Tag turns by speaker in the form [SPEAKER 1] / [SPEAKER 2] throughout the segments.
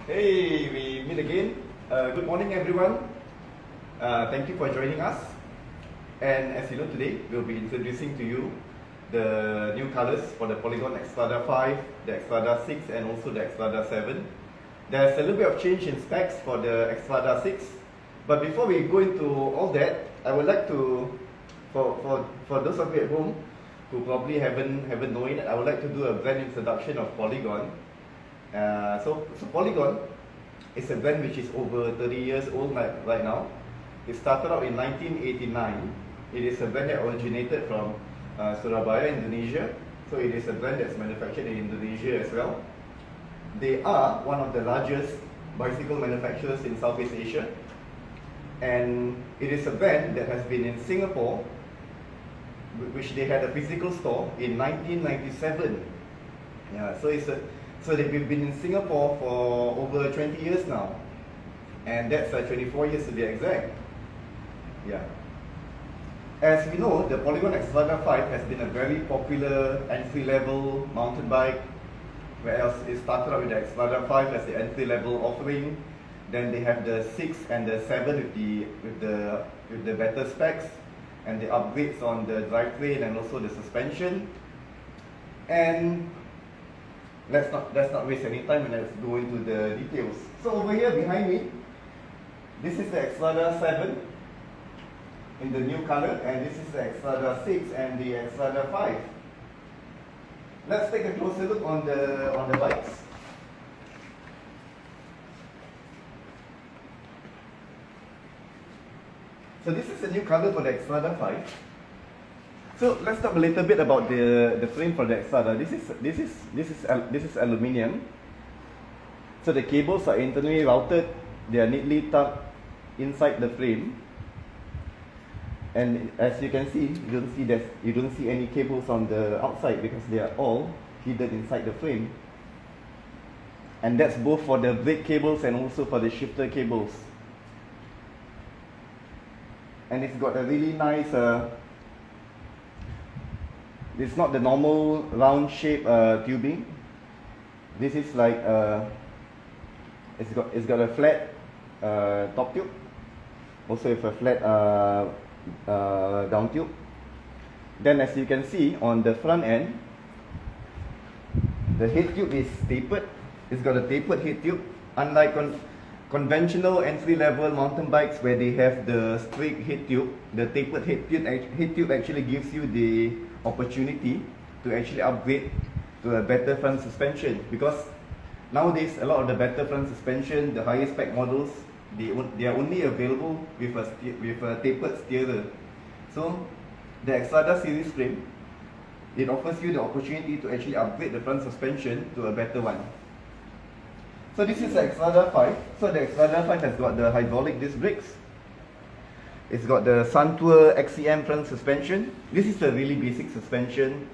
[SPEAKER 1] Hey, we meet again. Good morning, everyone. Thank you for joining us. And as you know, today we'll be introducing to you the new colors for the Polygon Xtrada 5, the Xtrada 6, and also the Xtrada 7. There's a little bit of change in specs for the Xtrada 6. But before we go into all that, I would like to, for those of you at home who probably haven't known it, I would like to do a brand introduction of Polygon. So Polygon is a brand which is over 30 years old right now. It started out in 1989. It is a brand that originated from Surabaya, Indonesia. So it is a brand that's manufactured in Indonesia as well. They are one of the largest bicycle manufacturers in Southeast Asia. And it is a brand that has been in Singapore, which they had a physical store in 1997. Yeah, so they've been in Singapore for over 20 years now, and that's 24 years to be exact. Yeah. As we know, the Polygon Xtrada 5 has been a very popular entry-level mountain bike. Whereas it started out with the Xtrada 5 as the entry-level offering. Then they have the 6 and the 7 with the better specs and the upgrades on the drivetrain and also the suspension. And let's not waste any time and let's go into the details. So over here behind me, this is the Xtrada 7 in the new color, and this is the Xtrada 6 and the Xtrada 5. Let's take a closer look on the bikes. So this is the new color for the Xtrada 5. So let's talk a little bit about the frame for the Xtrada. This is aluminium. So the cables are internally routed. They are neatly tucked inside the frame. And as you can see, you don't see any cables on the outside because they are all hidden inside the frame. And that's both for the brake cables and also for the shifter cables. And it's got a really nice it's not the normal round shape tubing. This is like it's got a flat top tube, also with a flat down tube. Then as you can see on the front end, the head tube is tapered. It's got a tapered head tube, unlike conventional entry-level mountain bikes where they have the straight head tube. The tapered head tube actually gives you the opportunity to actually upgrade to a better front suspension, because nowadays a lot of the better front suspension, the higher spec models, they are only available with a tapered steerer. So the Xtrada series frame, it offers you the opportunity to actually upgrade the front suspension to a better one. So this is the Xtrada 5. So the Xtrada 5 has got the hydraulic disc brakes. It's got the Suntour XCM front suspension. This is the really basic suspension.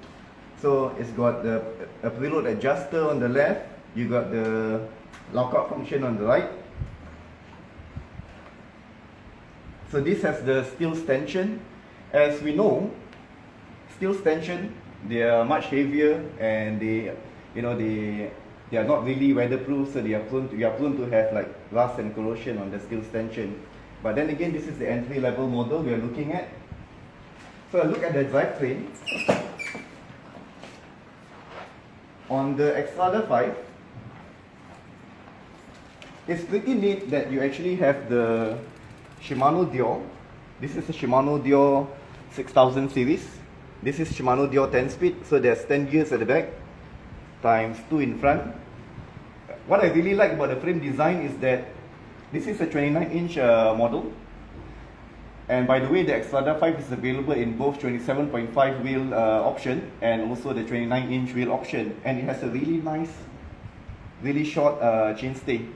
[SPEAKER 1] So it's got a preload adjuster on the left. You got the lockout function on the right. So this has the steel stanchion. As we know, steel stanchion, they are much heavier and they are not really weatherproof, so you are prone to have like rust and corrosion on the steel stanchion. But then again, this is the entry-level model we are looking at. So a look at the drivetrain. On the Xtrada 5, it's pretty neat that you actually have the Shimano Dior. This is the Shimano Dior 6000 series. This is Shimano Dior 10-speed, so there's 10 gears at the back, times 2 in front. What I really like about the frame design is that this is a 29-inch model. And by the way, the Xtrada 5 is available in both 27.5 wheel option and also the 29-inch wheel option. And it has a really nice, really short chainstay.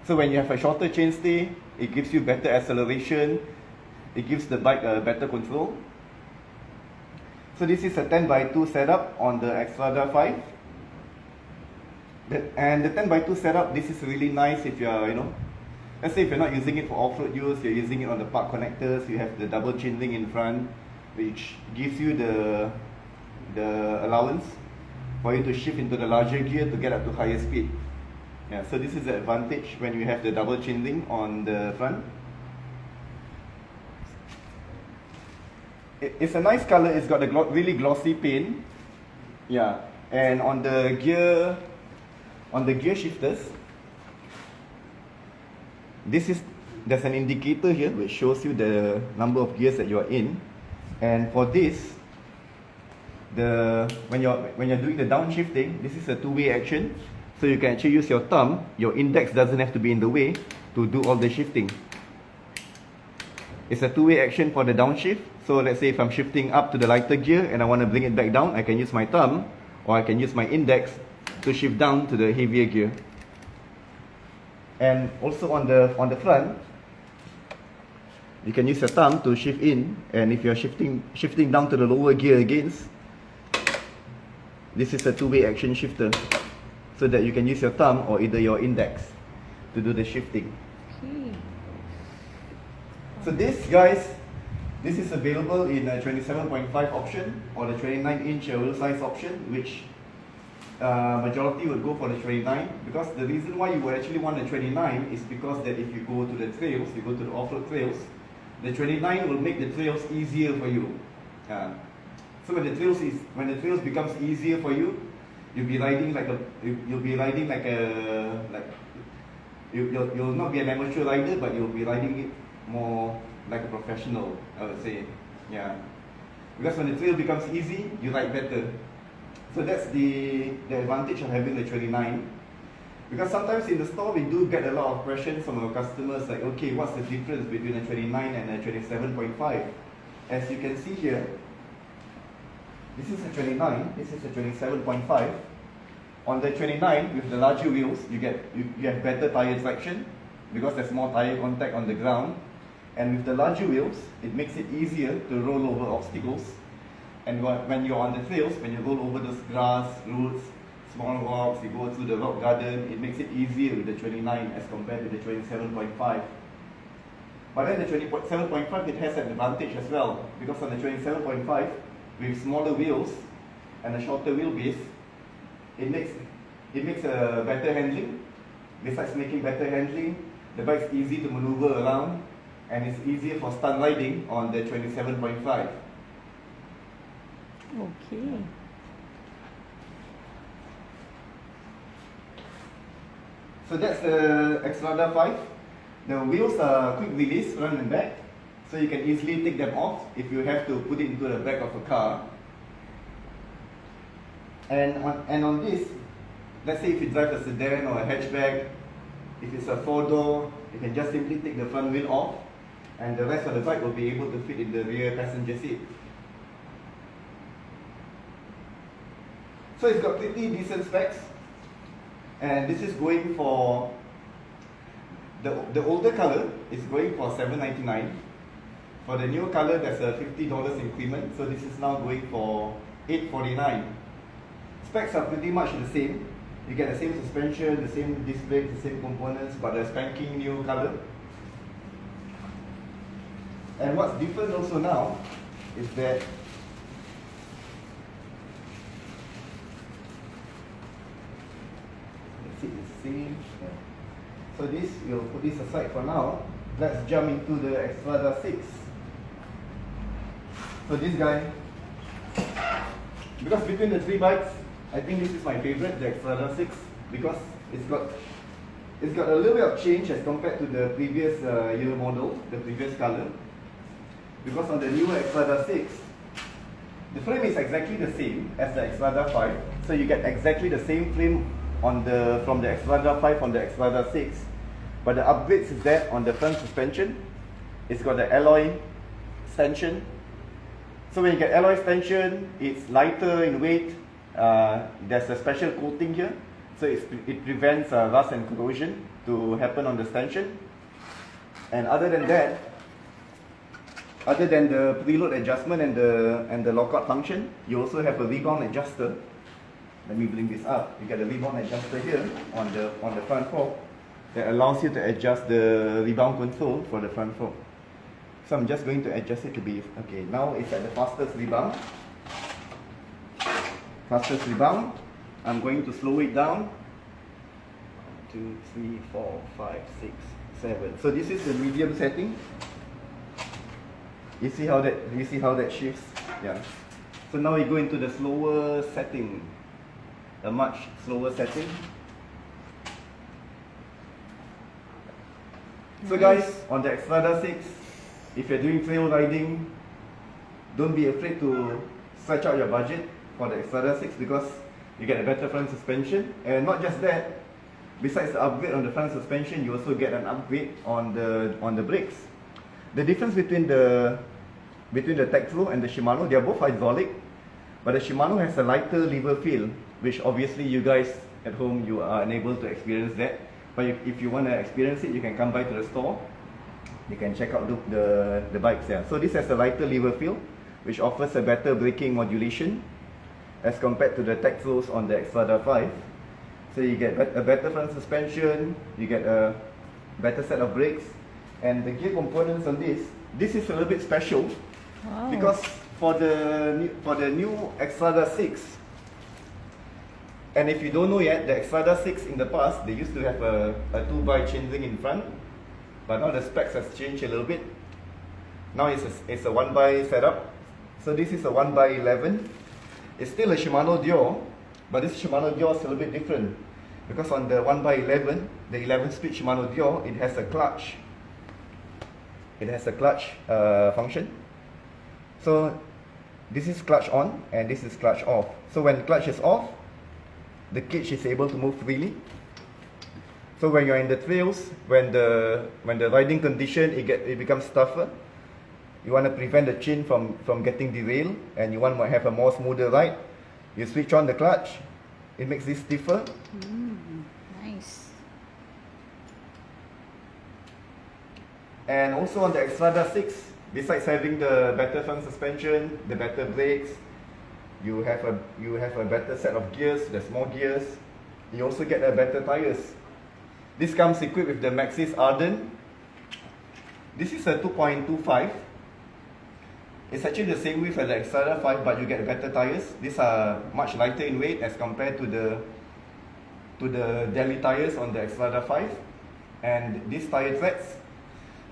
[SPEAKER 1] So when you have a shorter chainstay, it gives you better acceleration. It gives the bike a better control. So this is a 10x2 setup on the Xtrada 5. And the 10x2 setup, this is really nice if you're, let's say if you're not using it for off-road use, you're using it on the park connectors, you have the double chain link in front, which gives you the allowance for you to shift into the larger gear to get up to higher speed. Yeah, so this is the advantage when you have the double chain link on the front. It's a nice color. It's got a really glossy paint. Yeah, and on the gear shifters, there's an indicator here which shows you the number of gears that you are in. And for this, when you're doing the downshifting, this is a two-way action. So you can actually use your thumb. Your index doesn't have to be in the way to do all the shifting. It's a two-way action for the downshift. So let's say if I'm shifting up to the lighter gear and I want to bring it back down, I can use my thumb or I can use my index to shift down to the heavier gear. And also on the front, you can use your thumb to shift in, and if you're shifting down to the lower gear again, this is a two-way action shifter, so that you can use your thumb or either your index to do the shifting.
[SPEAKER 2] Okay.
[SPEAKER 1] So this is available in a 27.5 option or the 29-inch wheel size option, which majority would go for the 29, because the reason why you would actually want the 29 is because that if you go to the trails, you go to the off-road trails, the 29 will make the trails easier for you. So when the trails becomes easier for you, you'll not be an amateur rider, but you'll be riding it more like a professional, I would say. Yeah, because when the trail becomes easy, you ride better. So that's the advantage of having the 29. Because sometimes in the store we do get a lot of questions from our customers like, okay, what's the difference between a 29 and a 27.5? As you can see here, this is a 29, this is a 27.5. On the 29, with the larger wheels, you have better tire traction because there's more tire contact on the ground. And with the larger wheels, it makes it easier to roll over obstacles. And when you're on the trails, when you roll over those grass, roots, small rocks, you go through the rock garden, it makes it easier with the 29 as compared to the 27.5. But then the 27.5, it has an advantage as well, because on the 27.5, with smaller wheels and a shorter wheelbase, it makes a better handling. Besides making better handling, the bike's easy to maneuver around, and it's easier for stunt riding on the 27.5.
[SPEAKER 2] Okay.
[SPEAKER 1] So that's the Xtrada 5. The wheels are quick release, front and back, so you can easily take them off if you have to put it into the back of a car. And on this, let's say if you drive a sedan or a hatchback, if it's a 4-door, you can just simply take the front wheel off, and the rest of the bike will be able to fit in the rear passenger seat. So it's got pretty decent specs, and this is going for the older color is going for $799. For the new color, there's a $50 increment, so this is now going for $849. Specs are pretty much the same. You get the same suspension, the same disc brakes, the same components, but the spanking new color. And what's different also now is that so this, we'll put this aside for now. Let's jump into the Xtrada 6. So this guy, because between the three bikes, I think this is my favorite, the Xtrada 6, because it's got a little bit of change as compared to the previous year model, the previous color. Because on the newer Xtrada 6, the frame is exactly the same as the Xtrada 5, so you get exactly the same frame from the Xtrada 5 on the Xtrada 6, but the upgrades is that on the front suspension, it's got the alloy stanchion. So when you get alloy stanchion, it's lighter in weight. There's a special coating here, so it prevents rust and corrosion to happen on the stanchion. And other than that, other than the preload adjustment and the lockout function, you also have a rebound adjuster. Let me bring this up. You get a rebound adjuster here on the front fork that allows you to adjust the rebound control for the front fork. So I'm just going to adjust it to be, okay, now it's at the fastest rebound. I'm going to slow it down. 2, 3, 4, 5, 6, 7. So this is the medium setting. You see how that shifts? Yeah. So now we go into the slower setting, a much slower setting. So guys, on the Xtrada 6, if you're doing trail riding, don't be afraid to stretch out your budget for the Xtrada 6 because you get a better front suspension. And not just that, besides the upgrade on the front suspension, you also get an upgrade on the brakes. The difference between the Texlo and the Shimano, they are both hydraulic, but the Shimano has a lighter lever feel, which obviously you guys at home, you are unable to experience that. But if you want to experience it, you can come by to the store. You can check out the bikes there. So this has a lighter lever feel, which offers a better braking modulation as compared to the Texlos on the Xtrada 5. So you get a better front suspension, you get a better set of brakes, and the gear components on this is a little bit special. Wow. Because for the new Xtrada 6, and if you don't know yet, the Xtrada 6 in the past, they used to have a 2x chainring in front, but now the specs has changed a little bit. Now it's a 1x setup. So this is a 1x11. It's still a Shimano Dior, but this Shimano Dior is a little bit different. Because on the 1x11, the 11-speed Shimano Dior, it has a clutch. It has a clutch function. So this is clutch on and this is clutch off. So when clutch is off, the cage is able to move freely. So when you're in the trails, when the riding condition it becomes tougher, you want to prevent the chain from getting derailed, and you want to have a more smoother ride, you switch on the clutch, it makes this stiffer.
[SPEAKER 2] Nice.
[SPEAKER 1] And also on the Xtrada 6, besides having the better front suspension, the better brakes, you have a better set of gears. There's more gears. You also get a better tires. This comes equipped with the Maxxis Arden. This is a 2.25. It's actually the same width as the Xtrada 5, but you get better tires. These are much lighter in weight as compared to the Delhi tires on the Xtrada 5. And these tire treads,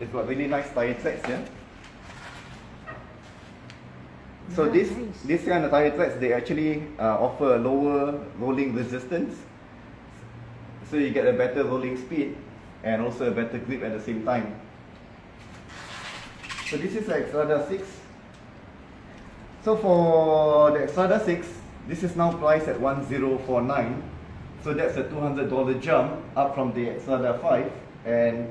[SPEAKER 1] it's got really nice tire treads here. So this kind of tire treads, they actually offer a lower rolling resistance. So you get a better rolling speed and also a better grip at the same time. So this is the Xtrada 6. So for the Xtrada 6, this is now priced at $1049. So that's a $200 jump up from the Xtrada 5. And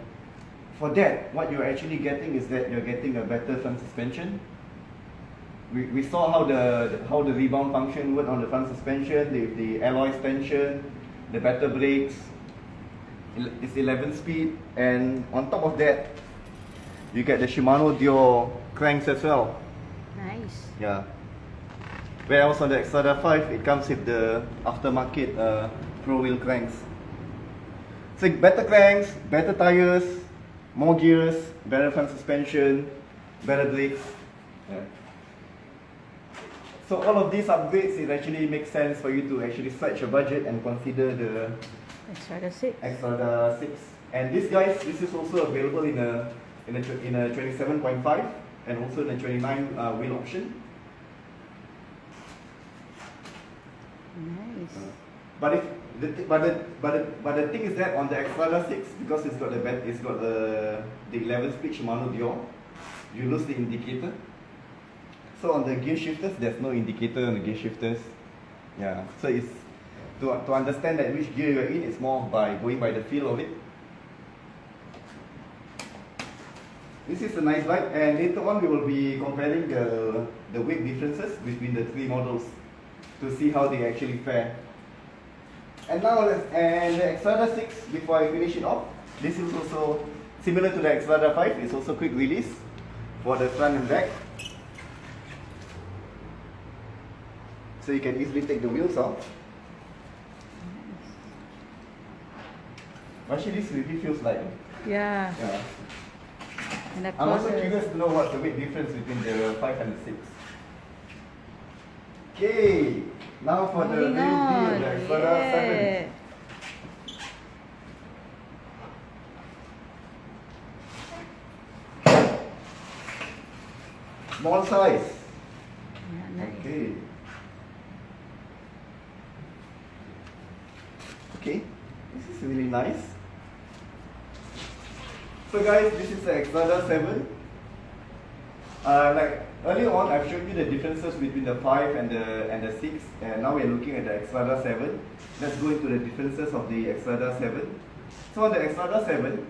[SPEAKER 1] for that, what you're actually getting is that you're getting a better front suspension. We saw how the rebound function worked on the front suspension, the alloy tension, the better brakes. It's 11-speed, and on top of that, you get the Shimano Dior cranks as well.
[SPEAKER 2] Nice.
[SPEAKER 1] Yeah. Whereas on the Xtrada 5, it comes with the aftermarket Pro Wheel cranks. So better cranks, better tires, more gears, better front suspension, better brakes. Yeah. So all of these upgrades, it actually makes sense for you to actually stretch your budget and consider the Xtrada 6. And this is also available in a 27.5 and also in a 29 wheel option.
[SPEAKER 2] Nice.
[SPEAKER 1] But the thing is that on the Xtrada 6, because it's got the 11-speed Shimano Dior, you lose the indicator. So on the gear shifters, there's no indicator on the gear shifters. Yeah. So it's to understand that which gear you're in, it's more by going by the feel of it. This is a nice bike, and later on we will be comparing the weight differences between the three models to see how they actually fare. And now the Xtrada 6, before I finish it off, this is also similar to the Xtrada 5. It's also quick release for the front and back. So you can easily take the wheels off. Actually, this really feels like.
[SPEAKER 2] Yeah. And
[SPEAKER 1] I'm also curious to know what's the weight difference between the 5 and the 6. Okay, now for the real deal, the Xtrada 7. Small size.
[SPEAKER 2] Yeah, nice.
[SPEAKER 1] Okay. Okay, this is really nice. So guys, this is the Xtrada 7. Like earlier on, I've shown you the differences between the 5 and the 6, and now we're looking at the Xtrada 7. Let's go into the differences of the Xtrada 7. So on the Xtrada 7,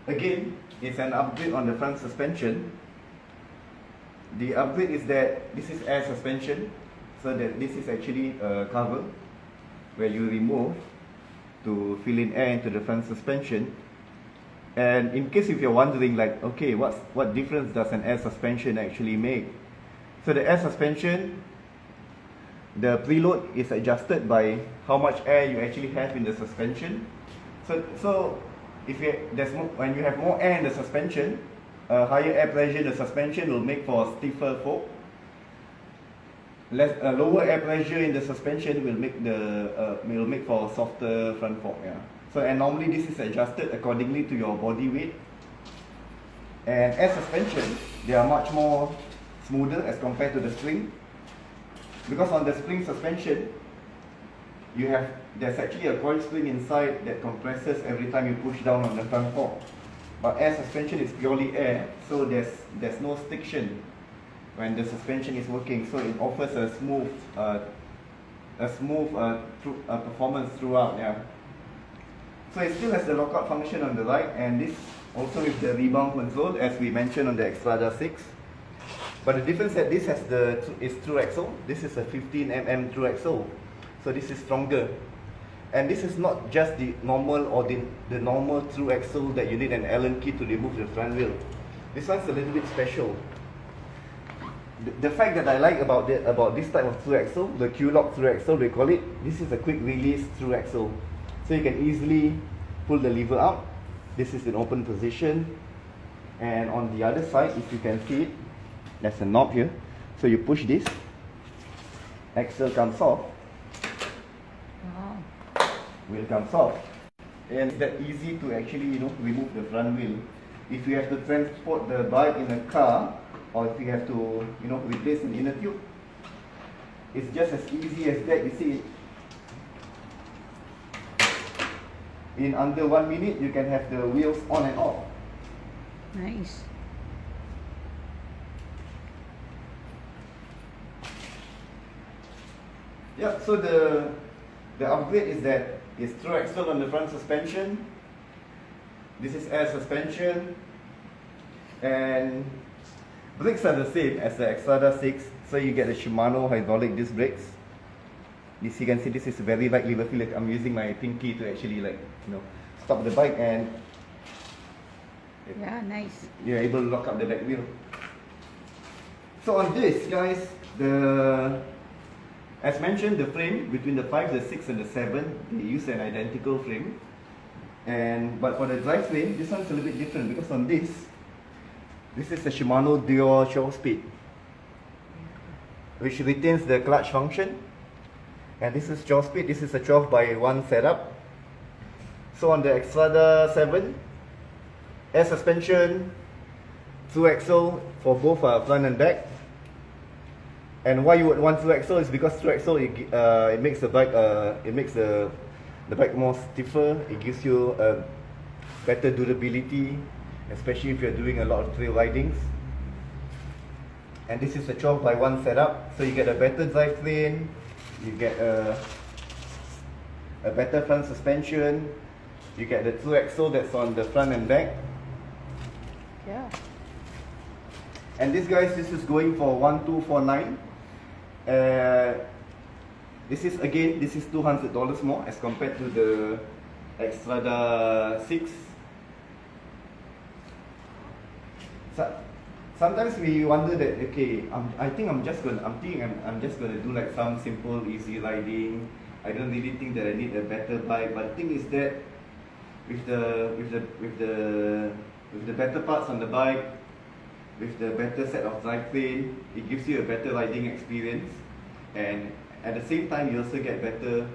[SPEAKER 1] again, it's an upgrade on the front suspension. The upgrade is that this is air suspension, so that this is actually a cover where you remove to fill in air into the front suspension. And in case if you're wondering, like, okay, what difference does an air suspension actually make? So the air suspension, the preload is adjusted by how much air you actually have in the suspension. So if when you have more air in the suspension, higher air pressure in the suspension will make for a stiffer fork. Lower air pressure in the suspension will make for a softer front fork. Yeah. So and normally this is adjusted accordingly to your body weight. And air suspension, they are much more smoother as compared to the spring, because on the spring suspension, there's actually a coil spring inside that compresses every time you push down on the front fork. But air suspension is purely air, so there's no stiction when the suspension is working, so it offers a smooth performance throughout. Yeah. So it still has the lockout function on the right, and this also with the rebound console as we mentioned on the Xtrada 6. But the difference that this has is through axle. This is a 15mm through axle, so this is stronger. And this is not just the normal or the normal through axle that you need an Allen key to remove the front wheel. This one's a little bit special. The fact that I like about this type of through axle, the Q-lock through axle we call it, this is a quick release through axle. So you can easily pull the lever out. This is in open position. And on the other side, if you can see it, there's a knob here. So you push this, axle comes off, wheel comes off. And it's that easy to actually remove the front wheel. If you have to transport the bike in a car, or if you have to replace an inner tube, it's just as easy as that. You see, in under 1 minute you can have the wheels on and off.
[SPEAKER 2] Nice.
[SPEAKER 1] Yeah, so the upgrade is that it's through axle on the front suspension. This is air suspension, and brakes are the same as the Xtrada 6. So you get the Shimano hydraulic disc brakes. This, you can see, this is very light lever feel. I'm using my pinky to actually stop the bike, and
[SPEAKER 2] Yeah, nice.
[SPEAKER 1] you're able to lock up the back wheel. So on this, guys, as mentioned, the frame between the 5, the 6 and the 7, they use an identical frame. But for the drive frame, this one's a little bit different, because on this is a Shimano Dual 12 speed, which retains the clutch function. And this is 12 speed, this is a 12x1 setup. So on the Xtrada 7, air suspension, through axle for both front and back. And why you would want through axle is because through axle it makes the bike the bike more stiffer. It gives you better durability, especially if you're doing a lot of trail ridings. And this is a 12x1 setup, so you get a better drivetrain, you get a better front suspension, you get the through axle that's on the front and back.
[SPEAKER 2] Yeah.
[SPEAKER 1] And this, guys, this is going for 1249. This is $200 more as compared to the Xtrada 6. Sometimes we wonder that, okay, I think I'm just gonna do like some simple easy riding. I don't really think that I need a better bike. But the thing is that with the better parts on the bike, with the better set of drivetrain, it gives you a better riding experience, and at the same time you also get better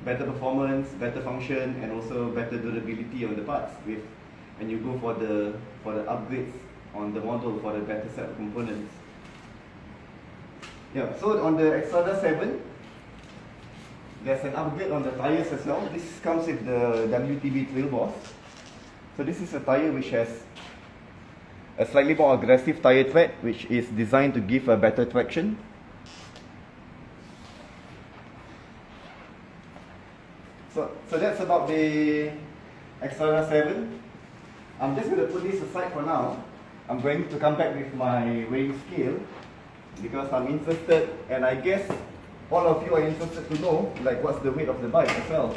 [SPEAKER 1] performance, better function, and also better durability on the parts when you go for the upgrades on the model for the better set of components. Yeah, so on the Xtrada 7, there's an upgrade on the tires as well. This comes with the WTB Trail Boss. So this is a tire which has a slightly more aggressive tire tread, which is designed to give a better traction. So that's about the Xtrada 7. I'm just going to put this aside for now. I'm going to come back with my weighing scale because I'm interested, and I guess all of you are interested to know like what's the weight of the bike as well.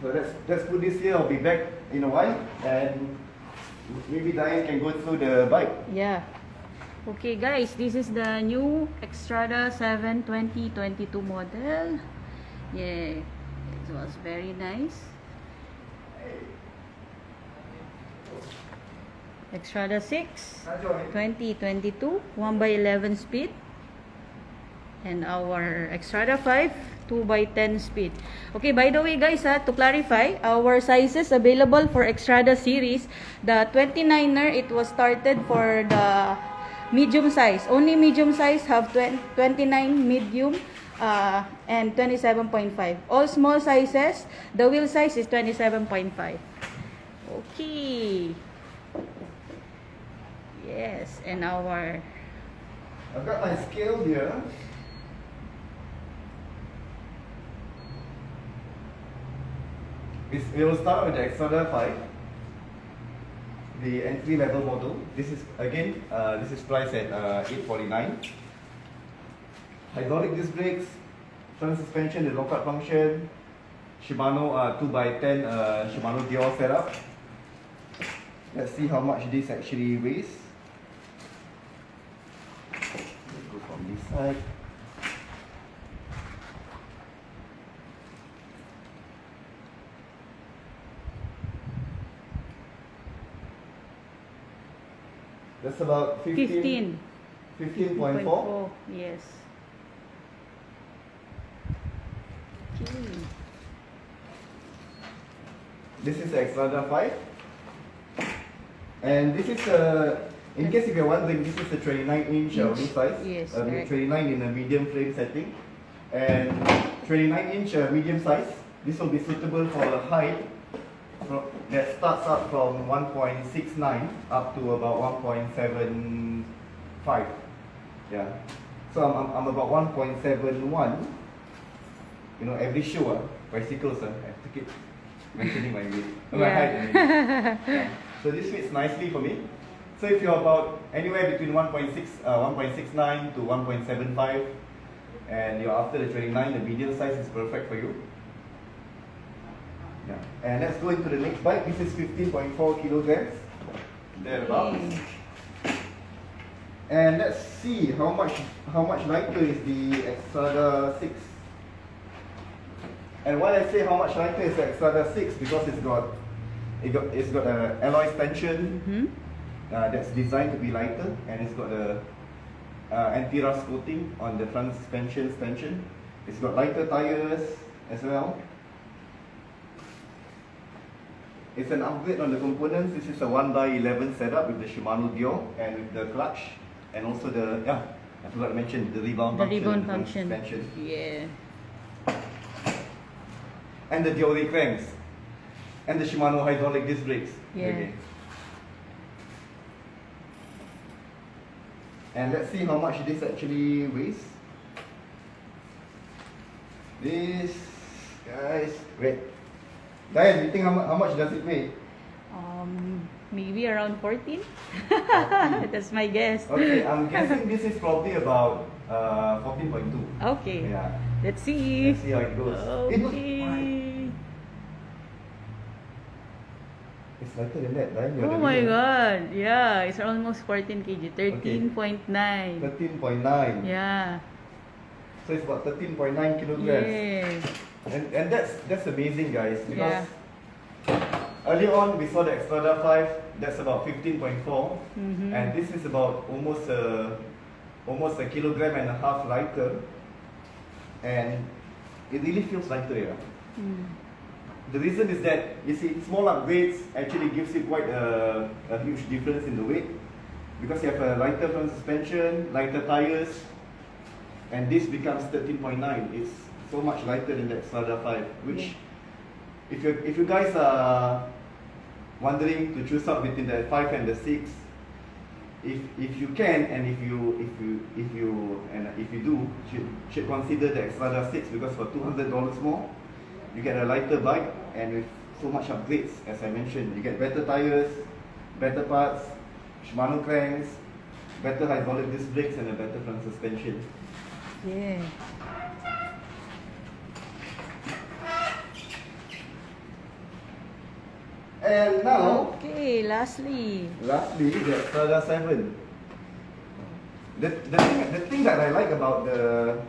[SPEAKER 1] So let's put this here. I'll be back in a while, and maybe Diane can go through the bike.
[SPEAKER 2] Yeah. Okay guys, this is the new Xtrada 7 2022 model. Yeah, it was very nice. Xtrada 6 2022 1/11 speed, and our Xtrada 5 2/10 speed. Okay, by the way guys, to clarify, our sizes available for Xtrada series, the 29er, it was started for the medium size. Only medium size have 29 medium and 27.5. All small sizes, the wheel size is 27.5. Okay. Yes, and our...
[SPEAKER 1] I've got my scale here. We will start with the Xtrada 5, the entry level model. This is again, this is priced at $849. Hydraulic disc brakes, front suspension, the lockout function, Shimano 2x10 Shimano Dior setup. Let's see how much this actually weighs. Let's go from this side. That's about 15.4.
[SPEAKER 2] Yes. Okay.
[SPEAKER 1] This is the Xtrada 5. And this is in case if you're wondering, this is a 29-inch wheel size.
[SPEAKER 2] Yes,
[SPEAKER 1] 29 in a medium frame setting. And 29-inch medium size, this will be suitable for a height that starts up from 1.69 up to about 1.75. Yeah. So I'm about 1.71. You know, every show, bicycles, I have to keep mentioning my weight. My height, I mean. Yeah. So this fits nicely for me. So if you're about anywhere between 1.69 to 1.75, and you're after the 29, the medium size is perfect for you. Yeah. And let's go into the next bike. This is 15.4 kilograms, thereabouts. And let's see how much lighter is the Xtrada 6. And why I say how much lighter is the Xtrada 6, because it's got an alloy stanchion that's designed to be lighter, and it's got a anti-rust coating on the front suspension stanchion. It's got lighter tires as well. It's an upgrade on the components. This is a 1x11 setup with the Shimano Dior and with the clutch, and also the I forgot to mention the rebound function. Suspension.
[SPEAKER 2] Yeah.
[SPEAKER 1] And the Dior cranks. And the Shimano hydraulic disc brakes.
[SPEAKER 2] Yeah.
[SPEAKER 1] Okay. And let's see how much this actually weighs. This, guys, wait. Diane, you think how much does it weigh?
[SPEAKER 2] Maybe around 14. That's my guess.
[SPEAKER 1] Okay, I'm guessing this is probably about 14.2.
[SPEAKER 2] Okay.
[SPEAKER 1] Yeah.
[SPEAKER 2] Let's see.
[SPEAKER 1] Let's see how it goes.
[SPEAKER 2] Okay.
[SPEAKER 1] It's lighter than that, Diane.
[SPEAKER 2] Oh my god. Yeah, it's almost 14 kg. 13.9.
[SPEAKER 1] 13.9.
[SPEAKER 2] Yeah.
[SPEAKER 1] So it's about 13.9 kilograms.
[SPEAKER 2] Yeah.
[SPEAKER 1] And that's amazing, guys, because earlier on we saw the Xtrada 5, that's about 15.4, and this is about almost a kilogram and a half lighter, and it really feels lighter, yeah. The reason is that, you see, small upgrades actually gives you quite a huge difference in the weight, because you have a lighter front suspension, lighter tires, and this becomes 13.9. It's so much lighter than the Xtrada 5, which, if you guys are wondering to choose out between the 5 and the 6, if you can, and if you do, should consider the Xtrada 6, because for $200 more, you get a lighter bike, and with so much upgrades, as I mentioned, you get better tires, better parts, Shimano cranks, better hydraulic disc brakes, and a better front suspension.
[SPEAKER 2] Yeah.
[SPEAKER 1] And now,
[SPEAKER 2] okay, lastly,
[SPEAKER 1] the Xtrada 7. The thing that I like about the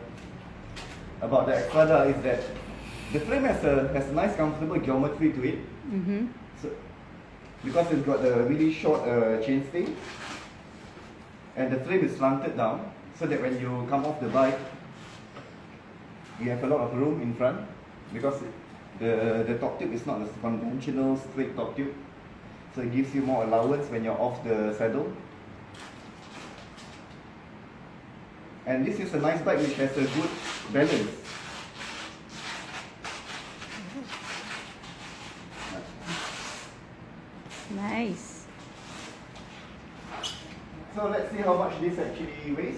[SPEAKER 1] Xtrada is that the frame has a nice comfortable geometry to it. So, because it's got a really short chainstay, and the frame is slanted down, so that when you come off the bike, you have a lot of room in front, because the top tube is not a conventional straight top tube, so it gives you more allowance when you're off the saddle. And this is a nice bike which has a good balance.
[SPEAKER 2] nice.
[SPEAKER 1] So let's see how much this actually weighs.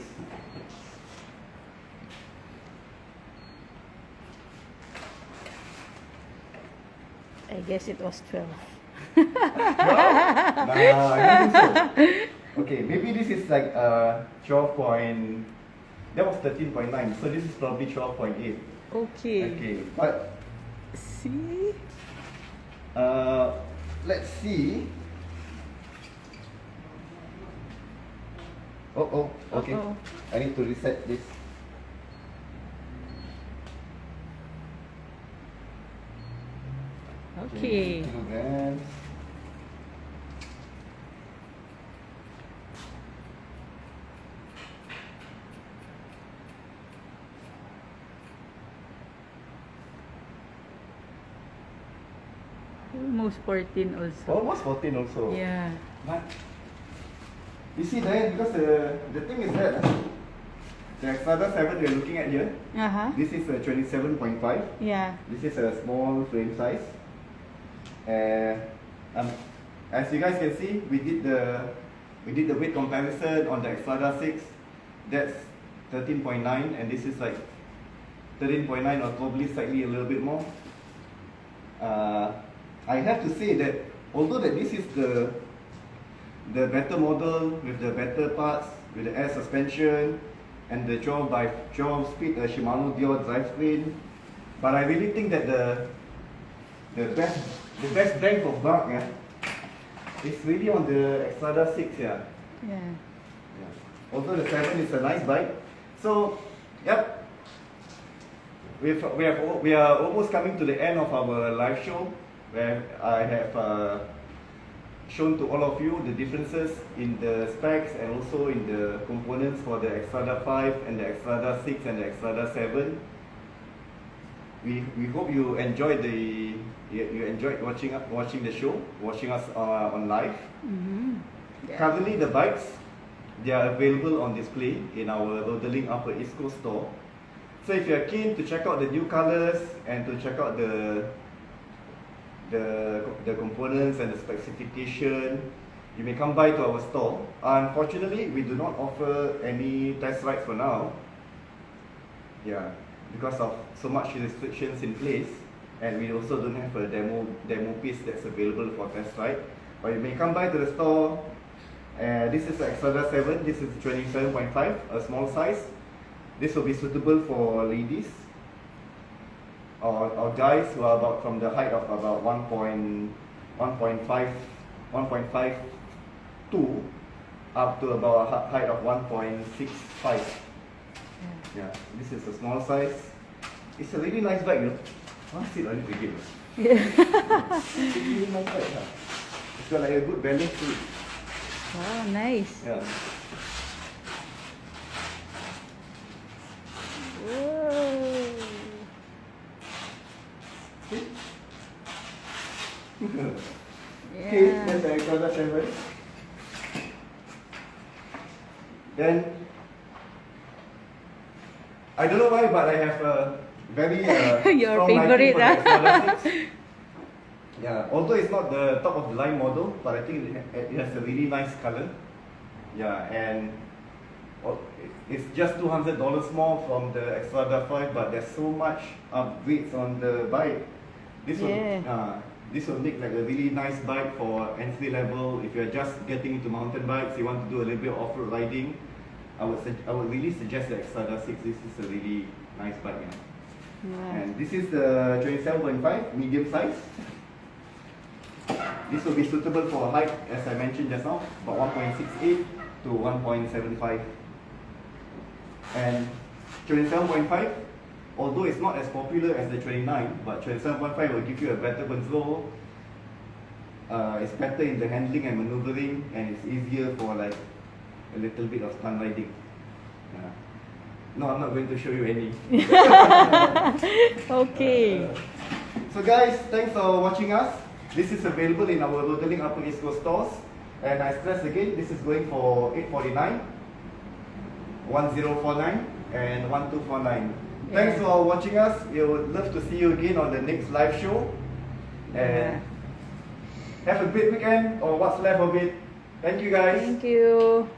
[SPEAKER 2] I guess it was 12.
[SPEAKER 1] Nah, I don't think so. Okay, maybe this is like 12 point. That was 13.9, so this is probably 12.8.
[SPEAKER 2] Okay.
[SPEAKER 1] Okay, but
[SPEAKER 2] See?
[SPEAKER 1] let's see. Oh, okay.
[SPEAKER 2] Uh-oh.
[SPEAKER 1] I need to reset this.
[SPEAKER 2] Okay.
[SPEAKER 1] Kilograms.
[SPEAKER 2] Almost 14 also.
[SPEAKER 1] Almost 14 also.
[SPEAKER 2] Yeah.
[SPEAKER 1] But you see there, because the thing is that the Xtrada 7 we are looking at here, this is a 27.5.
[SPEAKER 2] Yeah.
[SPEAKER 1] This is a small frame size. As you guys can see, we did the weight comparison on the Xtrada 6. That's 13.9, and this is like 13.9 or probably slightly a little bit more. I have to say that although that this is the better model with the better parts, with the air suspension and the 12 speed Shimano Dior drivetrain, but I really think that the best bang for buck is really on the Xtrada 6
[SPEAKER 2] Yeah.
[SPEAKER 1] Although the 7 is a nice bike, so yep, we are almost coming to the end of our live show, where I have shown to all of you the differences in the specs and also in the components for the Xtrada 5 and the Xtrada 6 and the Xtrada 7. We hope you enjoyed watching the show, watching us on live.
[SPEAKER 2] Yeah.
[SPEAKER 1] Currently, the bikes, they are available on display in our Rodalink Upper East Coast store. So if you are keen to check out the new colors and to check out the components and the specification, you may come by to our store. Unfortunately, we do not offer any test rides for now. Yeah, because of so much restrictions in place, and we also don't have a demo piece that's available for test ride. But you may come by to the store. This is the Xtrada 7. This is 27.5, a small size. This will be suitable for ladies or guys who are about from the height of about 1.52 up to about a height of 1.65. Yeah, this is a small size. It's a really nice bike, you know. I want to sit on it again.
[SPEAKER 2] Yeah.
[SPEAKER 1] It's a really nice bike. Yeah. It's got like a good balance to it.
[SPEAKER 2] Wow, nice.
[SPEAKER 1] Yeah.
[SPEAKER 2] Whoa.
[SPEAKER 1] See? Okay, that's the Xtrada 7. Then, I don't know why, but I have a very
[SPEAKER 2] Your
[SPEAKER 1] strong
[SPEAKER 2] favorite,
[SPEAKER 1] liking for the Xtrada 6. Yeah, although it's not the top of the line model, but I think it has a really nice color. Yeah, and it's just $200 more from the Xtrada 5, but there's so much upgrades on the bike. This will make like a really nice bike for entry level. If you're just getting into mountain bikes, you want to do a little bit of off-road riding, I would really suggest the Xtrada 6. This is a really nice bike. Yeah. And this is the 27.5 medium size. This will be suitable for height, as I mentioned just now, about 1.68 to 1.75. And 27.5, although it's not as popular as the 29, but 27.5 will give you a better control. It's better in the handling and maneuvering, and it's easier for like a little bit of stunt riding. No, I'm not going to show you any.
[SPEAKER 2] Okay.
[SPEAKER 1] So guys, thanks for watching us. This is available in our Rodalink Upper East Coast stores. And I stress again, this is going for $849, $1049, and $1249. Thanks for watching us. We would love to see you again on the next live show. And have a great weekend, or what's left of it. Thank you guys.
[SPEAKER 2] Thank you.